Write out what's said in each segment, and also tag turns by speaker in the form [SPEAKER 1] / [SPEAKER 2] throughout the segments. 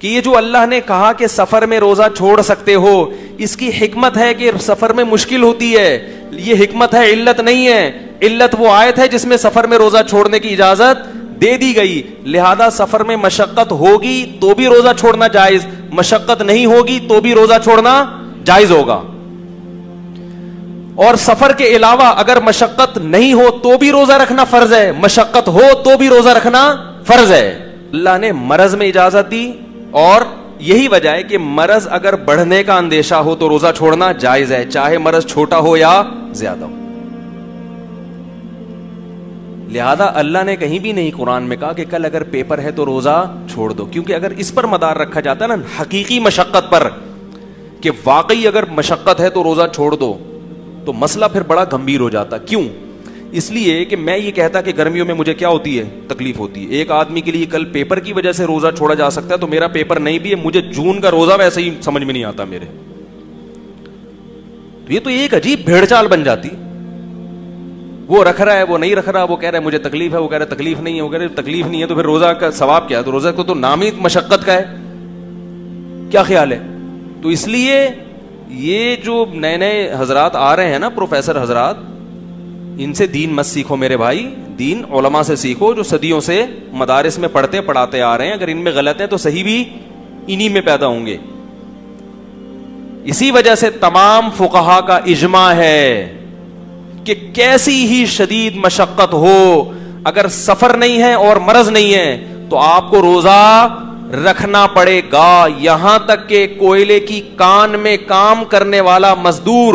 [SPEAKER 1] کہ یہ جو اللہ نے کہا کہ سفر میں روزہ چھوڑ سکتے ہو, اس کی حکمت ہے کہ سفر میں مشکل ہوتی ہے, یہ حکمت ہے, علت نہیں ہے. علت وہ آیت ہے جس میں سفر میں روزہ چھوڑنے کی اجازت دے دی گئی. لہذا سفر میں مشقت ہوگی تو بھی روزہ چھوڑنا جائز, مشقت نہیں ہوگی تو بھی روزہ چھوڑنا جائز ہوگا. اور سفر کے علاوہ اگر مشقت نہیں ہو تو بھی روزہ رکھنا فرض ہے, مشقت ہو تو بھی روزہ رکھنا فرض ہے. اللہ نے مرض میں اجازت دی, اور یہی وجہ ہے کہ مرض اگر بڑھنے کا اندیشہ ہو تو روزہ چھوڑنا جائز ہے, چاہے مرض چھوٹا ہو یا زیادہ ہو. لہذا اللہ نے کہیں بھی نہیں قرآن میں کہا کہ کل اگر پیپر ہے تو روزہ چھوڑ دو, کیونکہ اگر اس پر مدار رکھا جاتا ہے نا حقیقی مشقت پر, کہ واقعی اگر مشقت ہے تو روزہ چھوڑ دو, تو مسئلہ پھر بڑا گمبھیر ہو جاتا. کیوں؟ اس لیے کہ میں یہ کہتا کہ گرمیوں میں مجھے کیا ہوتی ہے, تکلیف ہوتی ہے. ایک آدمی کے لیے کل پیپر کی وجہ سے روزہ چھوڑا جا سکتا ہے, تو میرا پیپر نہیں بھی ہے, مجھے جون کا روزہ ویسے ہی سمجھ میں نہیں آتا میرے. تو یہ تو ایک عجیب بھیڑ چال بن جاتی. وہ رکھ رہا ہے, وہ نہیں رکھ رہا, وہ کہہ رہا ہے مجھے تکلیف ہے, وہ کہہ رہا ہے تکلیف نہیں ہے, وہ کہہ رہا ہے تکلیف نہیں ہے, تو پھر روزہ کا ثواب کیا ہے؟ تو روزہ کو تو نام ہی مشقت کا ہے. کیا خیال ہے؟ تو اس لیے یہ جو نئے نئے حضرات آ رہے ہیں نا, پروفیسر حضرات, ان سے دین مت سیکھو میرے بھائی, دین علماء سے سیکھو جو صدیوں سے مدارس میں پڑھتے پڑھاتے آ رہے ہیں. اگر ان میں غلط ہیں تو صحیح بھی انہی میں پیدا ہوں گے. اسی وجہ سے تمام فقہا کا اجماع ہے کہ کیسی ہی شدید مشقت ہو, اگر سفر نہیں ہے اور مرض نہیں ہے تو آپ کو روزہ رکھنا پڑے گا. یہاں تک کہ کوئلے کی کان میں کام کرنے والا مزدور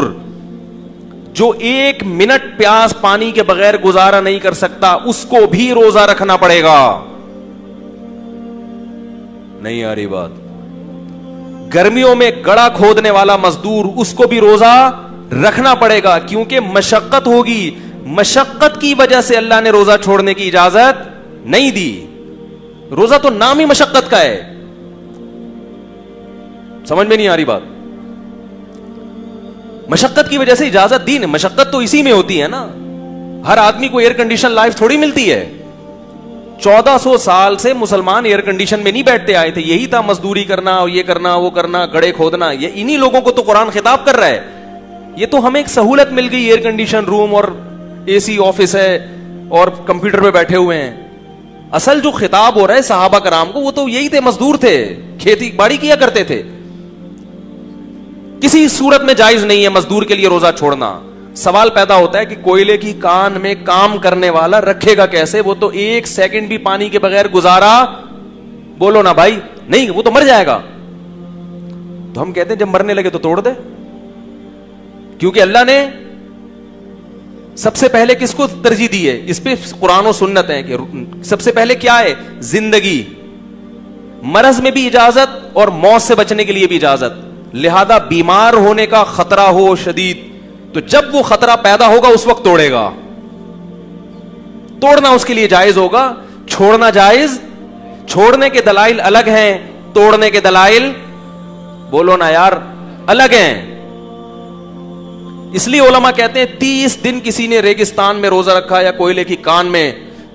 [SPEAKER 1] جو 1 منٹ پیاس پانی کے بغیر گزارا نہیں کر سکتا, اس کو بھی روزہ رکھنا پڑے گا. نہیں آ رہی بات؟ گرمیوں میں گڑا کھودنے والا مزدور, اس کو بھی روزہ رکھنا پڑے گا, کیونکہ مشقت ہوگی. مشقت کی وجہ سے اللہ نے روزہ چھوڑنے کی اجازت نہیں دی. روزہ تو نام ہی مشقت کا ہے. سمجھ میں نہیں آ رہی بات؟ مشقت کی وجہ سے اجازت دی. مشقت تو اسی میں ہوتی ہے نا. ہر آدمی کو ایئر کنڈیشن لائف تھوڑی ملتی ہے. 1400 سال سے مسلمان ایئر کنڈیشن میں نہیں بیٹھتے آئے تھے, یہی تھا مزدوری کرنا, یہ کرنا, وہ کرنا, گڑے کھودنا. یہ انہی لوگوں کو تو قرآن خطاب کر رہا ہے. یہ تو ہمیں ایک سہولت مل گئی, ایئر کنڈیشن روم اور اے سی آفس ہے اور کمپیوٹر پہ بیٹھے ہوئے ہیں. اصل جو خطاب ہو رہا ہے صحابہ کرام کو, وہ تو یہی تھے, مزدور تھے, کھیتی باڑی کیا کرتے تھے. کسی صورت میں جائز نہیں ہے مزدور کے لیے روزہ چھوڑنا. سوال پیدا ہوتا ہے کہ کوئلے کی کان میں کام کرنے والا رکھے گا کیسے؟ وہ تو 1 سیکنڈ بھی پانی کے بغیر گزارا, بولو نا بھائی, نہیں, وہ تو مر جائے گا. تو ہم کہتے ہیں جب مرنے لگے تو توڑ دے, کیونکہ اللہ نے سب سے پہلے کس کو ترجیح دی ہے؟ اس پہ قرآن و سنت ہے کہ سب سے پہلے کیا ہے؟ زندگی. مرض میں بھی اجازت اور موت سے بچنے کے لیے بھی اجازت. لہذا بیمار ہونے کا خطرہ ہو شدید, تو جب وہ خطرہ پیدا ہوگا اس وقت توڑے گا. توڑنا اس کے لیے جائز ہوگا, چھوڑنا جائز. چھوڑنے کے دلائل الگ ہیں, توڑنے کے دلائل, بولو نا یار, الگ ہیں. اس لیے علماء کہتے ہیں 30 دن کسی نے ریگستان میں روزہ رکھا یا کوئلے کی کان میں,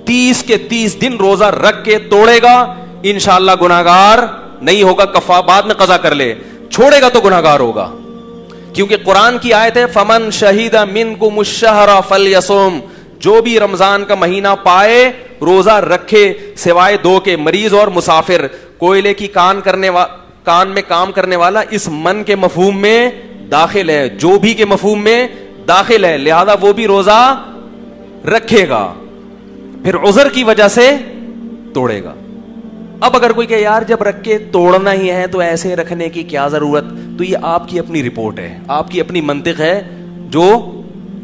[SPEAKER 1] 30 کے 30 دن روزہ رکھ کے توڑے گا, انشاءاللہ گناہگار نہیں ہوگا. کفارہ بعد میں قضا کر لے, چھوڑے گا تو گناہگار ہوگا. کیونکہ قرآن کی آیت ہے فمن شہید منکم الشہر فلیصم, جو بھی رمضان کا مہینہ پائے روزہ رکھے, سوائے 2 کے, مریض اور مسافر. کوئلے کی کان میں کام کرنے والا اس من کے مفہوم میں داخل ہے, جو بھی کے مفہوم میں داخل ہے. لہذا وہ بھی روزہ رکھے گا, پھر عذر کی وجہ سے توڑے گا. اب اگر کوئی کہ یار جب رکھ کے توڑنا ہی ہے تو ایسے رکھنے کی کیا ضرورت, تو یہ آپ کی اپنی رپورٹ ہے, آپ کی اپنی منطق ہے جو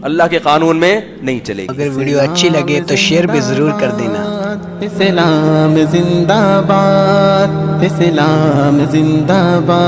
[SPEAKER 1] اللہ کے قانون میں نہیں چلے گی.
[SPEAKER 2] اگر ویڈیو اچھی لگے تو شیئر بھی ضرور کر دینا.
[SPEAKER 3] اسلام زندہ باد, اسلام زندہ باد.